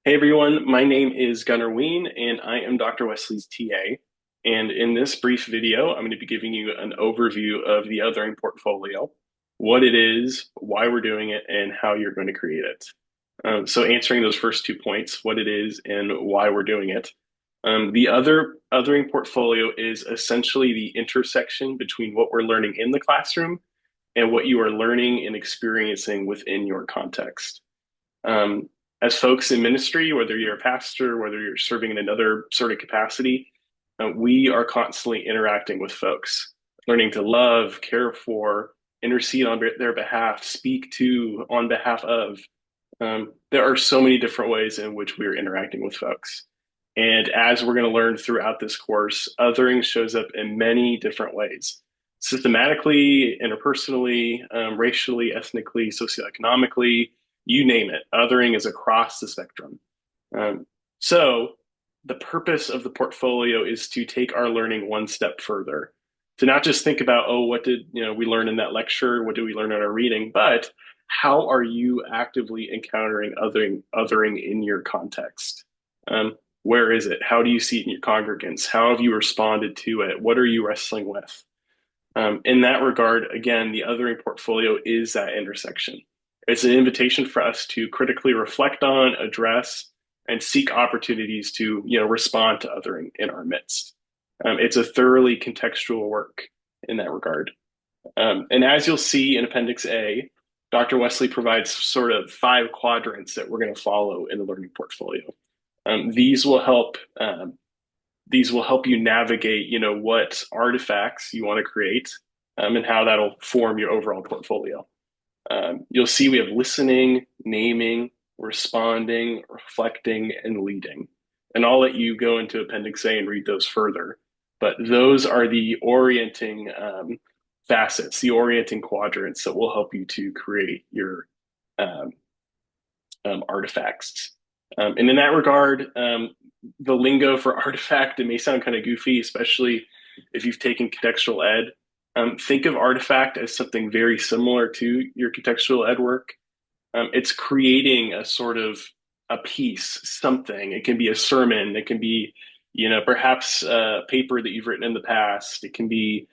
Hey everyone, my name is Gunnar Ween and I am Dr. Wesley's TA. And in this brief video, I'm going to be giving you an overview of the othering portfolio, what it is, why we're doing it, and how you're going to create it. So answering those first 2 points, what it is and why we're doing it. The other othering portfolio is essentially the intersection between what we're learning in the classroom and what you are learning and experiencing within your context. Um, as folks in ministry, whether you're a pastor, whether you're serving in another sort of capacity, we are constantly interacting with folks, learning to love, care for, intercede on their behalf, speak to on behalf of. There are so many different ways in which we are interacting with folks. And as we're going to learn throughout this course, othering shows up in many different ways systematically, interpersonally, racially, ethnically, socioeconomically, you name it. Othering is across the spectrum. Um, so the purpose of the portfolio is to take our learning one step further, to not just think about, oh, what did we learn in that lecture? What did we learn in our reading? But how are you actively encountering othering in your context? Where is it? How do you see it in your congregants? How have you responded to it? What are you wrestling with? In that regard, again, the othering portfolio is that intersection. It's an invitation for us to critically reflect on, address, and seek opportunities to, respond to othering in our midst. It's a thoroughly contextual work in that regard. And as you'll see in Appendix A, Dr. Wesley provides sort of 5 quadrants that we're going to follow in the learning portfolio. These will help you navigate, what artifacts you want to create, and how that'll form your overall portfolio. You'll see we have listening, naming, responding, reflecting, and leading. And I'll let you go into Appendix A and read those further. But those are the orienting facets, the orienting quadrants that will help you to create your um, artifacts. And in that regard, the lingo for artifact, it may sound kind of goofy, especially if you've taken contextual ed. Think of artifact as something very similar to your contextual ed work. It's creating a sort of a piece, something. It can be a sermon. It can be, perhaps a paper that you've written in the past. It can be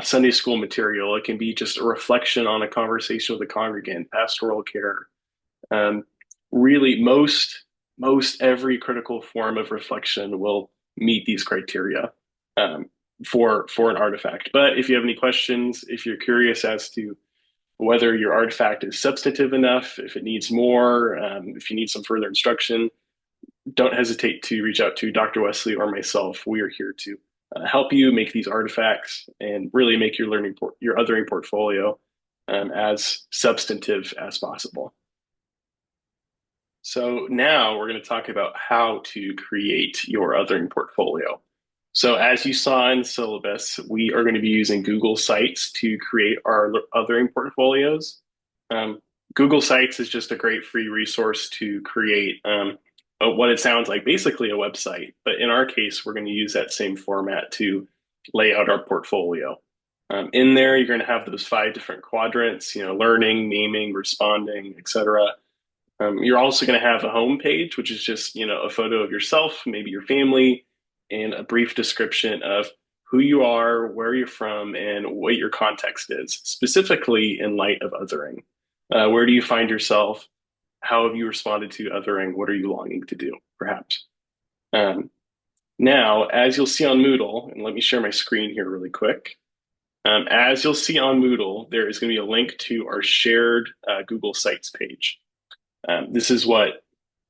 Sunday school material. It can be just a reflection on a conversation with a congregant, pastoral care. Um, Really, most every critical form of reflection will meet these criteria for an artifact. But if you have any questions, if you're curious as to whether your artifact is substantive enough, if it needs more, if you need some further instruction, don't hesitate to reach out to Dr. Wesley or myself. We are here to help you make these artifacts and really make your your othering portfolio as substantive as possible. So now we're going to talk about how to create your othering portfolio. So as you saw in the syllabus, we are going to be using Google Sites to create our othering portfolios. Google Sites is just a great free resource to create what it sounds like, basically a website. But in our case, we're going to use that same format to lay out our portfolio. In there, you're going to have those 5 different quadrants, learning, naming, responding, etc. You're also going to have a home page, which is just, a photo of yourself, maybe your family, and a brief description of who you are, where you're from, and what your context is, specifically in light of othering. Where do you find yourself? How have you responded to othering? What are you longing to do, perhaps? Now, as you'll see on Moodle, and let me share my screen here really quick. As you'll see on Moodle, there is going to be a link to our shared Google Sites page. This is what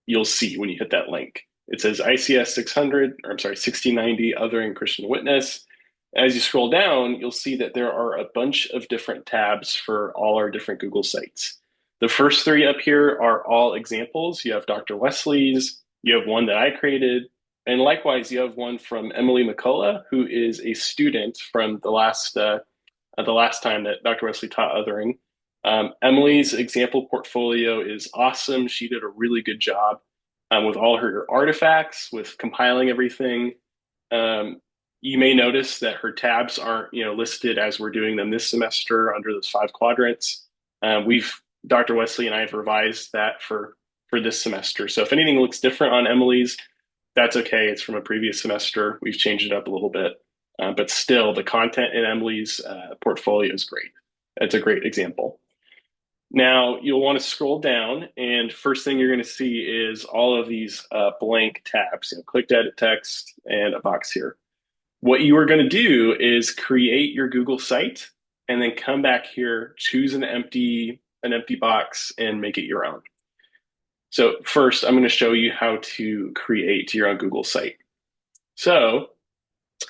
you'll see when you hit that link. It says ICS 600, or I'm sorry, 1690 Othering Christian Witness. As you scroll down, you'll see that there are a bunch of different tabs for all our different Google Sites. The first 3 up here are all examples. You have Dr. Wesley's, you have one that I created, and likewise, you have one from Emily McCullough, who is a student from the last time that Dr. Wesley taught othering. Emily's example portfolio is awesome. She did a really good job with all her artifacts, with compiling everything. You may notice that her tabs aren't, listed as we're doing them this semester under those 5 quadrants. Dr. Wesley and I have revised that for for this semester. So if anything looks different on Emily's, that's okay. It's from a previous semester. We've changed it up a little bit. But still, the content in Emily's portfolio is great. It's a great example. Now, you'll want to scroll down, and first thing you're going to see is all of these blank tabs. Click to edit text and a box here. What you are going to do is create your Google site and then come back here, choose an empty box and make it your own. So first, I'm going to show you how to create your own Google site. So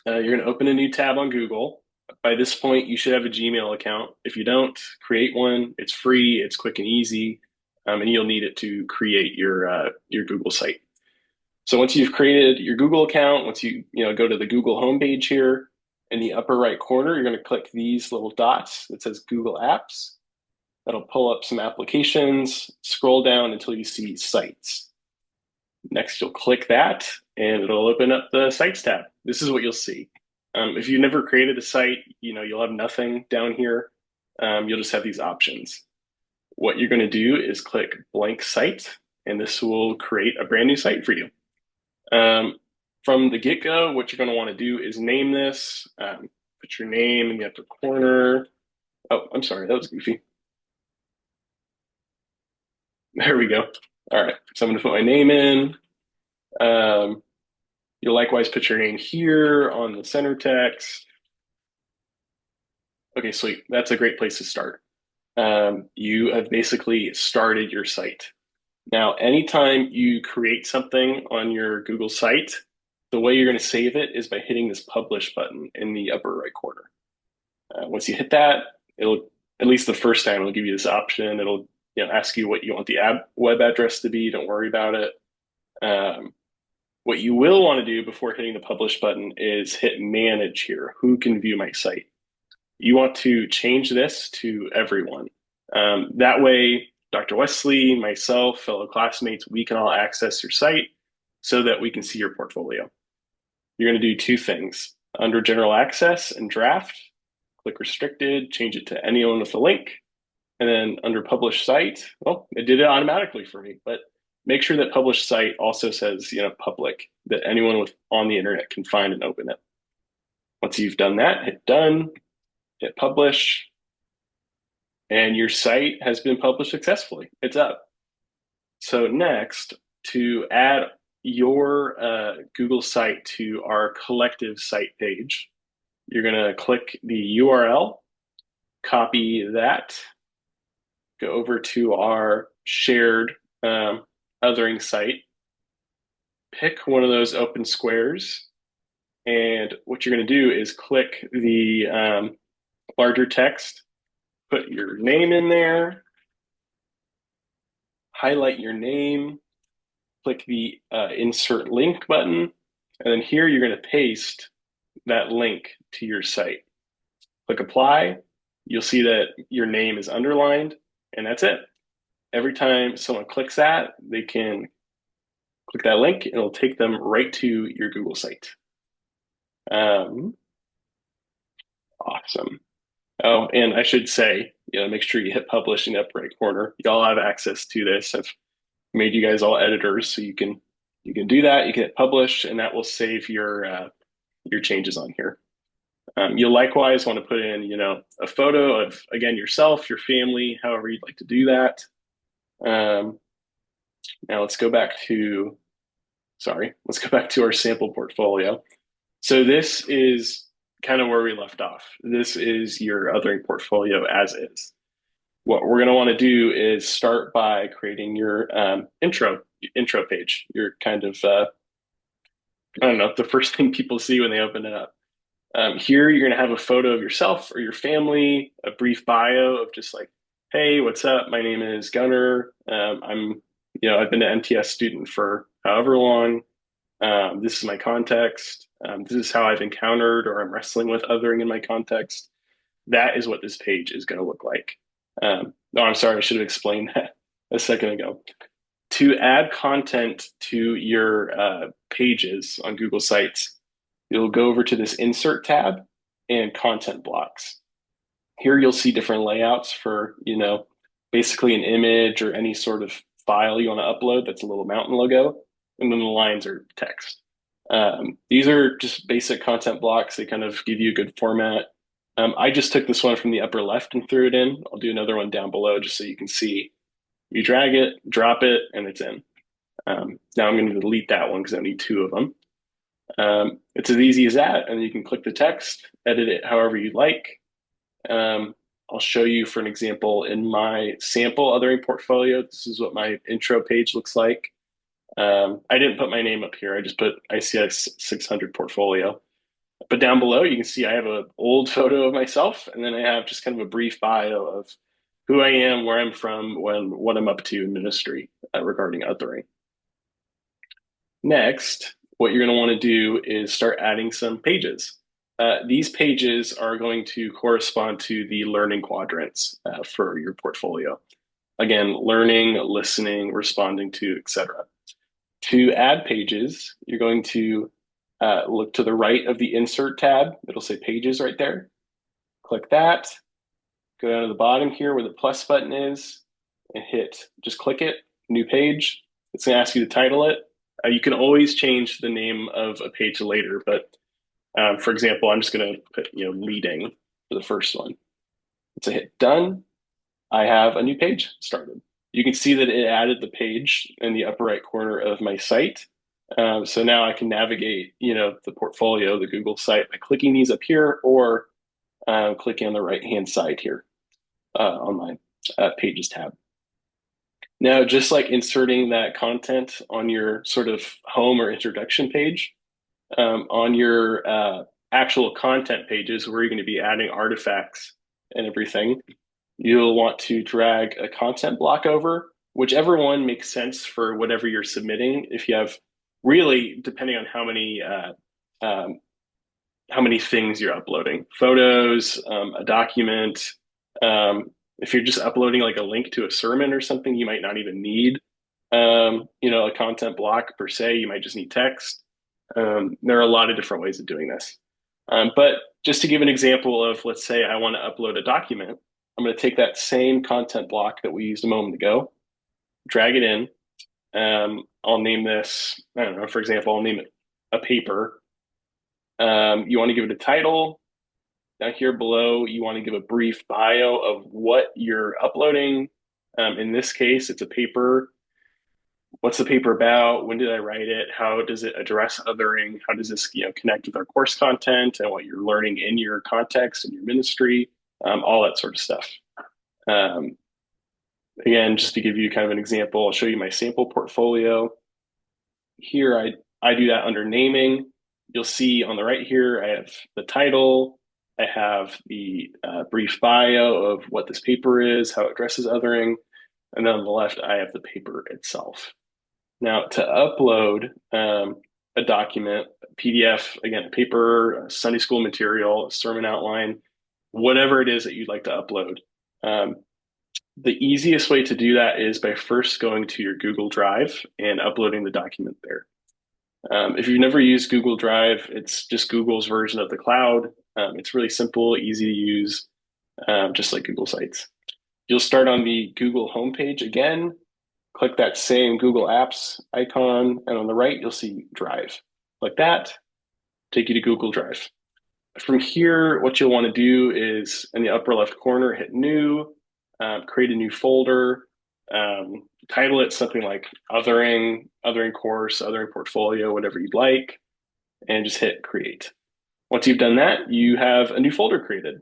you're going to open a new tab on Google. By this point, you should have a Gmail account. If you don't, create one. It's free, it's quick and easy, and you'll need it to create your Google site. So once you've created your Google account, once you go to the Google homepage here, in the upper right corner, you're going to click these little dots that says Google Apps. That'll pull up some applications, scroll down until you see Sites. Next, you'll click that, and it'll open up the Sites tab. This is what you'll see. If you've never created a site, you'll have nothing down here. You'll just have these options. What you're going to do is click Blank Site, and this will create a brand new site for you. From the get-go, what you're going to want to do is name this, put your name in the upper corner. Oh, I'm sorry, that was goofy. There we go. All right, so I'm going to put my name in. You'll likewise put your name here on the center text. Okay, sweet. That's a great place to start. You have basically started your site. Now, anytime you create something on your Google site, the way you're going to save it is by hitting this publish button in the upper right corner. Once you hit that, it'll, at least the first time, it'll give you this option. It'll ask you what you want the web address to be. Don't worry about it. What you will want to do before hitting the publish button is hit manage here. Who can view my site? You want to change this to everyone. That way, Dr. Wesley, myself, fellow classmates, we can all access your site so that we can see your portfolio. You're going to do two things. Under general access and draft, click restricted, change it to anyone with a link. And then under publish site, well, it did it automatically for me, but make sure that publish site also says, public, that anyone on the internet can find and open it. Once you've done that, hit done, hit publish, and your site has been published successfully. It's up. So next, to add your Google site to our collective site page, you're going to click the URL, copy that, go over to our shared othering site, pick one of those open squares, and what you're going to do is click the larger text, put your name in there, highlight your name, click the insert link button, and then here you're going to paste that link to your site. Click apply, you'll see that your name is underlined, and that's it. Every time someone clicks that, they can click that link, and it'll take them right to your Google site. Awesome. Oh, and I should say, make sure you hit publish in the upper right corner. Y'all have access to this. I've made you guys all editors, so you can do that. You can hit publish, and that will save your changes on here. You'll likewise want to put in, a photo of, again, yourself, your family, however you'd like to do that. Now let's go back to our sample portfolio. So this is kind of where we left off. This is your othering portfolio as is. What we're going to want to do is start by creating your intro page. Your kind of, I don't know, the first thing people see when they open it up. Here, you're going to have a photo of yourself or your family, a brief bio of just like, hey, what's up? My name is Gunnar. I've been an MTS student for however long. This is my context. This is how I've encountered or I'm wrestling with othering in my context. That is what this page is going to look like. I'm sorry, I should have explained that a second ago. To add content to your pages on Google Sites, you'll go over to this Insert tab and Content Blocks. Here you'll see different layouts for, basically an image or any sort of file you want to upload. That's a little mountain logo. And then the lines are text. These are just basic content blocks. They kind of give you a good format. I just took this one from the upper left and threw it in. I'll do another one down below just so you can see. You drag it, drop it, and it's in. Now I'm going to delete that one because I need two of them. It's as easy as that, and you can click the text, edit it however you like. I'll show you for an example in my sample othering portfolio. This is what my intro page looks like. I didn't put my name up here. I just put ICS600 portfolio. But down below, you can see I have an old photo of myself, and then I have just kind of a brief bio of who I am, where I'm from, what I'm up to in ministry regarding othering. Next, what you're going to want to do is start adding some pages. These pages are going to correspond to the learning quadrants for your portfolio. Again, learning, listening, responding to, etc. To add pages, you're going to look to the right of the Insert tab. It'll say Pages right there. Click that. Go down to the bottom here where the plus button is and just click it, New Page. It's going to ask you to title it. You can always change the name of a page later, but for example, I'm just going to put, leading for the first one. It's a hit done. I have a new page started. You can see that it added the page in the upper right corner of my site. So now I can navigate, the portfolio, the Google site by clicking these up here or clicking on the right-hand side here on my Pages tab. Now, just like inserting that content on your sort of home or introduction page, on your actual content pages where you're going to be adding artifacts and everything, you'll want to drag a content block over, whichever one makes sense for whatever you're submitting. If you have really, depending on how many things you're uploading, photos, a document. If you're just uploading like a link to a sermon or something, you might not even need, a content block per se. You might just need text. There are a lot of different ways of doing this. But just to give an example of, let's say I want to upload a document, I'm going to take that same content block that we used a moment ago, drag it in. I'll name this, I don't know, for example, I'll name it a paper. You want to give it a title. Down here below, you want to give a brief bio of what you're uploading. In this case, it's a paper. What's the paper about? When did I write it? How does it address othering? How does this, connect with our course content and what you're learning in your context and your ministry? All that sort of stuff. Again, just to give you kind of an example, I'll show you my sample portfolio. Here, I do that under naming. You'll see on the right here, I have the title. I have the brief bio of what this paper is, how it addresses othering. And then on the left, I have the paper itself. Now, to upload a document, a PDF, again, a paper, a Sunday school material, a sermon outline, whatever it is that you'd like to upload. The easiest way to do that is by first going to your Google Drive and uploading the document there. If you've never used Google Drive, it's just Google's version of the cloud. It's really simple, easy to use, just like Google Sites. You'll start on the Google homepage again, click that same Google Apps icon, and on the right, you'll see Drive. Like that, take you to Google Drive. From here, what you'll want to do is in the upper left corner, hit New, create a new folder, title it something like othering course, othering portfolio, whatever you'd like, and just hit create. Once you've done that, you have a new folder created.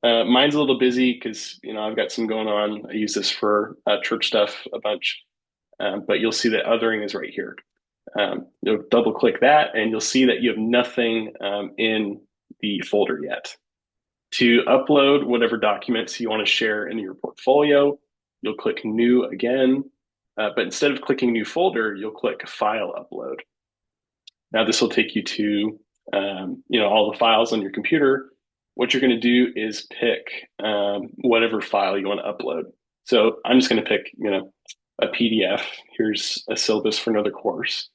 Mine's a little busy because I've got some going on. I use this for church stuff a bunch, but you'll see that othering is right here. You'll double click that and you'll see that you have nothing in the folder yet. To upload whatever documents you want to share in your portfolio, you'll click New again, but instead of clicking New Folder, you'll click File Upload. Now this will take you to all the files on your computer. What you're going to do is pick whatever file you want to upload. So I'm just going to pick a PDF. Here's a syllabus for another course.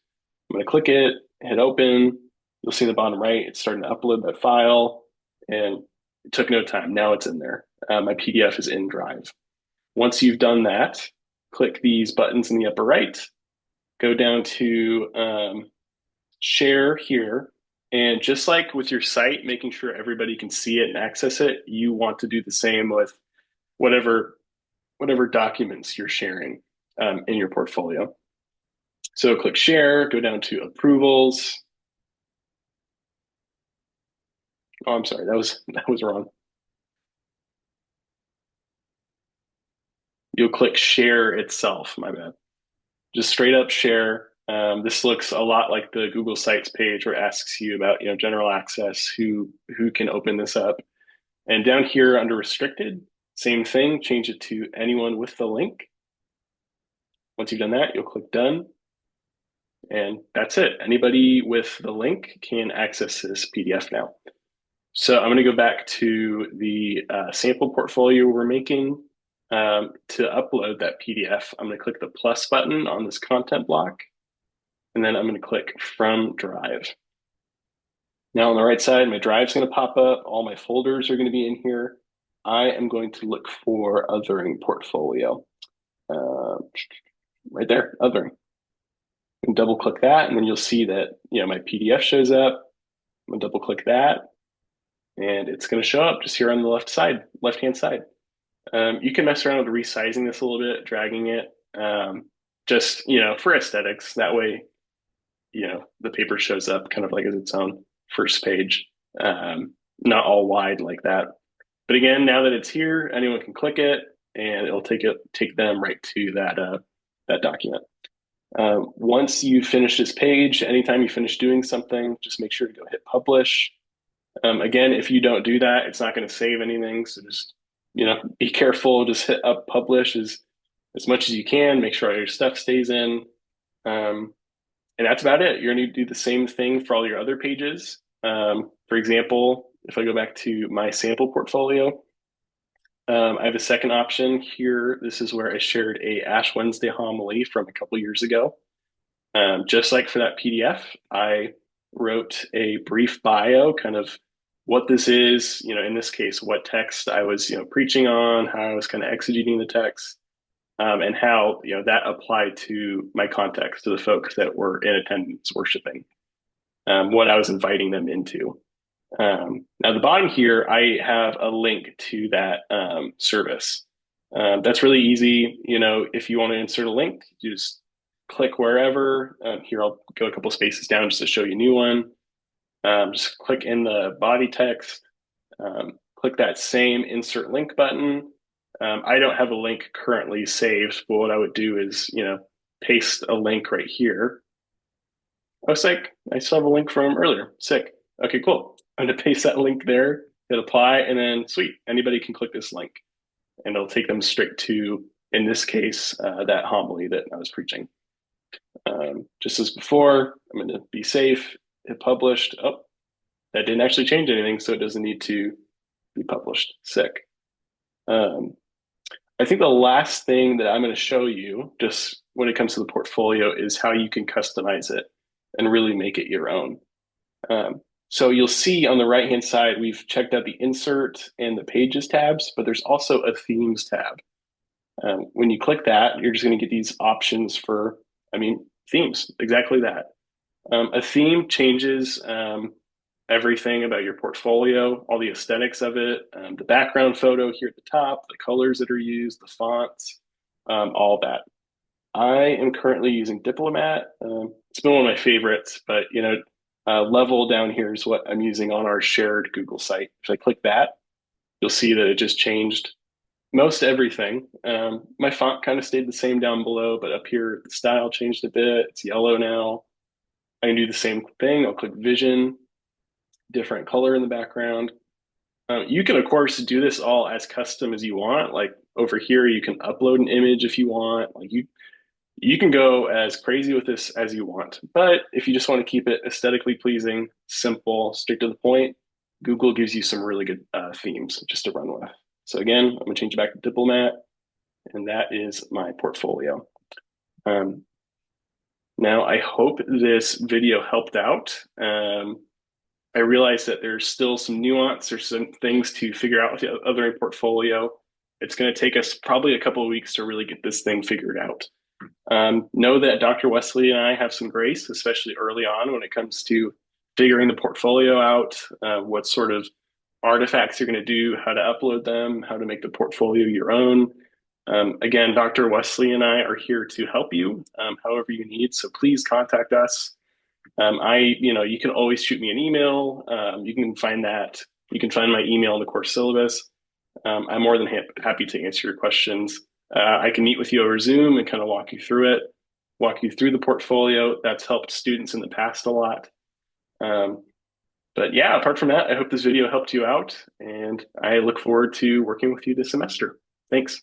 I'm going to click it, hit open. You'll see in the bottom right, it's starting to upload that file, and it took no time. Now it's in there. My PDF is in Drive. Once you've done that, click these buttons in the upper right, go down to share here. And just like with your site, making sure everybody can see it and access it, you want to do the same with whatever documents you're sharing in your portfolio. So click share, go down to approvals. Oh, I'm sorry, that was wrong. You'll click share itself, my bad. Just straight up share. This looks a lot like the Google Sites page where it asks you about, general access, who can open this up. And down here under restricted, same thing, change it to anyone with the link. Once you've done that, you'll click done. And that's it. Anybody with the link can access this PDF now. So I'm going to go back to the sample portfolio we're making. To upload that PDF, I'm going to click the plus button on this content block, and then I'm going to click from drive. Now on the right side, my drive's going to pop up. All my folders are going to be in here. I am going to look for othering portfolio. Right there, othering. And double click that, and then you'll see that my PDF shows up. I'm going to double click that, and it's going to show up just here on the left-hand side. You can mess around with resizing this a little bit, dragging it, just, for aesthetics. That way, the paper shows up kind of like as its own first page, not all wide like that. But again, now that it's here, anyone can click it and it'll take them right to that document. Once you finish this page, anytime you finish doing something, just make sure to go hit publish. Again, if you don't do that, it's not going to save anything. So just, be careful. Just hit up publish as much as you can. Make sure all your stuff stays in. And that's about it. You're going to do the same thing for all your other pages. For example, if I go back to my sample portfolio, I have a second option here. This is where I shared a Ash Wednesday homily from a couple years ago. Just like for that PDF, I wrote a brief bio, kind of what this is, in this case, what text I was, preaching on, how I was kind of exegeting the text, and how, that applied to my context, to the folks that were in attendance worshiping, what I was inviting them into. Now, at the bottom here, I have a link to that service. That's really easy. If you want to insert a link, you just click wherever. Here, I'll go a couple spaces down just to show you a new one. Just click in the body text, click that same insert link button. I don't have a link currently saved, but what I would do is, paste a link right here. Oh, sick. I still have a link from earlier. Sick. Okay, cool. I'm going to paste that link there, hit apply, and then sweet. Anybody can click this link and it'll take them straight to, in this case, that homily that I was preaching. Just as before, I'm going to be safe, hit published. Oh, that didn't actually change anything, so it doesn't need to be published. Sick. I think the last thing that I'm going to show you, just when it comes to the portfolio, is how you can customize it and really make it your own. So you'll see on the right-hand side, we've checked out the insert and the pages tabs, but there's also a themes tab. When you click that, you're just going to get these options for, themes, exactly that. A theme changes everything about your portfolio, all the aesthetics of it, the background photo here at the top, the colors that are used, the fonts, all that. I am currently using Diplomat. It's been one of my favorites, but level down here is what I'm using on our shared Google site. If I click that, you'll see that it just changed most everything. My font kind of stayed the same down below, but up here, the style changed a bit. It's yellow now. I can do the same thing. I'll click Vision, different color in the background. You can, of course, do this all as custom as you want. Like over here, you can upload an image if you want. Like you can go as crazy with this as you want. But if you just want to keep it aesthetically pleasing, simple, straight to the point, Google gives you some really good themes just to run with. So again, I'm going to change it back to Diplomat, and that is my portfolio. Now, I hope this video helped out. I realize that there's still some nuance or some things to figure out with the othering portfolio. It's going to take us probably a couple of weeks to really get this thing figured out. Know that Dr. Wesley and I have some grace, especially early on when it comes to figuring the portfolio out, what sort of artifacts you're going to do, how to upload them, how to make the portfolio your own. Again, Dr. Wesley and I are here to help you however you need. So please contact us. You can always shoot me an email. You can find that. You can find my email in the course syllabus. I'm more than happy to answer your questions. I can meet with you over Zoom and kind of walk you through it, walk you through the portfolio. That's helped students in the past a lot. Um, but yeah, apart from that, I hope this video helped you out, and I look forward to working with you this semester. Thanks.